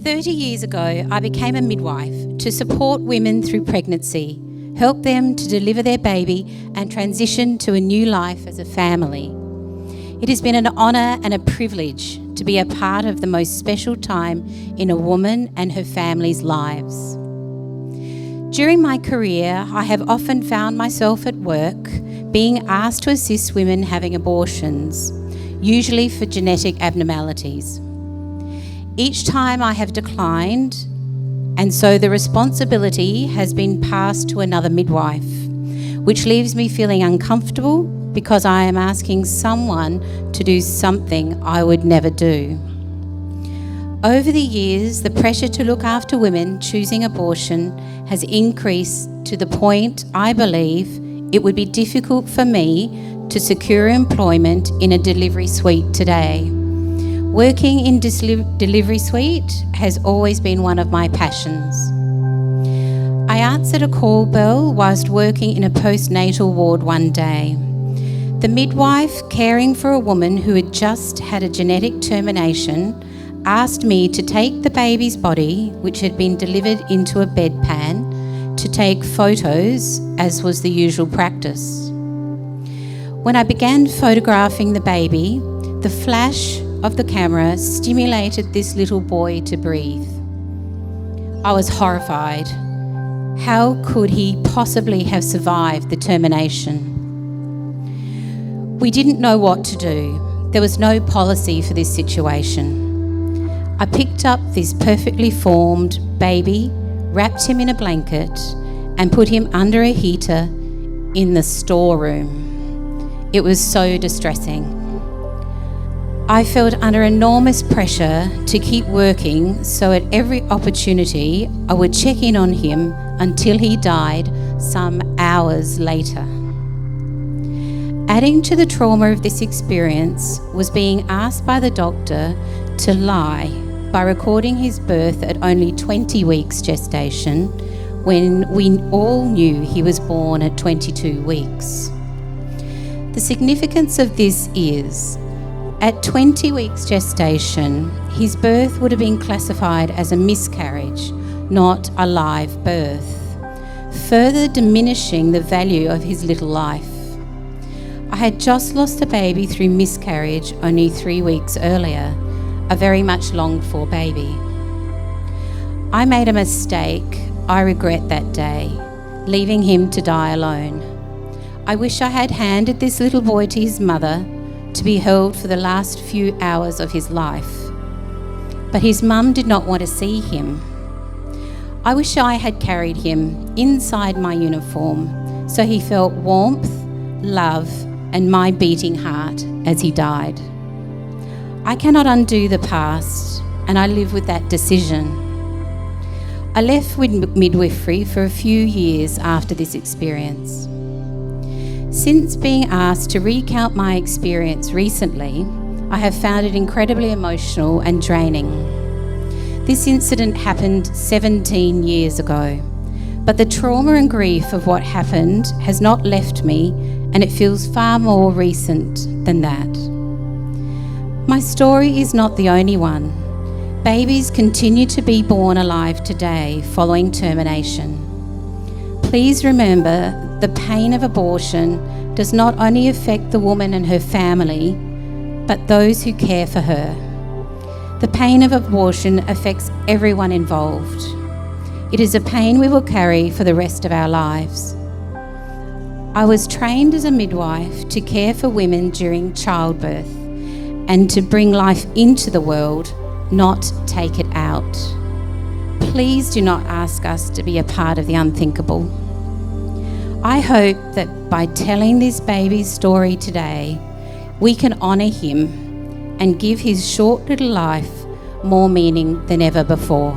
30 years ago, I became a midwife to support women through pregnancy, help them to deliver their baby and transition to a new life as a family. It has been an honour and a privilege to be a part of the most special time in a woman and her family's lives. During my career, I have often found myself at work being asked to assist women having abortions, usually for genetic abnormalities. Each time I have declined, and so the responsibility has been passed to another midwife, which leaves me feeling uncomfortable because I am asking someone to do something I would never do. Over the years, the pressure to look after women choosing abortion has increased to the point I believe it would be difficult for me to secure employment in a delivery suite today. Working in delivery suite has always been one of my passions. I answered a call bell whilst working in a postnatal ward one day. The midwife caring for a woman who had just had a genetic termination asked me to take the baby's body, which had been delivered into a bedpan, to take photos, as was the usual practice. When I began photographing the baby, the flash of the camera stimulated this little boy to breathe. I was horrified. How could he possibly have survived the termination? We didn't know what to do. There was no policy for this situation. I picked up this perfectly formed baby, wrapped him in a blanket, and put him under a heater in the storeroom. It was so distressing. I felt under enormous pressure to keep working, so at every opportunity I would check in on him until he died some hours later. Adding to the trauma of this experience was being asked by the doctor to lie by recording his birth at only 20 weeks gestation when we all knew he was born at 22 weeks. The significance of this is, at 20 weeks gestation, his birth would have been classified as a miscarriage, not a live birth, further diminishing the value of his little life. I had just lost a baby through miscarriage only 3 weeks earlier, a very much longed for baby. I made a mistake I regret that day, leaving him to die alone. I wish I had handed this little boy to his mother to be held for the last few hours of his life. But his mum did not want to see him. I wish I had carried him inside my uniform so he felt warmth, love, and my beating heart as he died. I cannot undo the past, and I live with that decision. I left with midwifery for a few years after this experience. Since being asked to recount my experience recently, I have found it incredibly emotional and draining. This incident happened 17 years ago, but the trauma and grief of what happened has not left me, and it feels far more recent than that. My story is not the only one. Babies continue to be born alive today following termination. Please remember, the pain of abortion does not only affect the woman and her family, but those who care for her. The pain of abortion affects everyone involved. It is a pain we will carry for the rest of our lives. I was trained as a midwife to care for women during childbirth and to bring life into the world, not take it out. Please do not ask us to be a part of the unthinkable. I hope that by telling this baby's story today, we can honour him and give his short little life more meaning than ever before.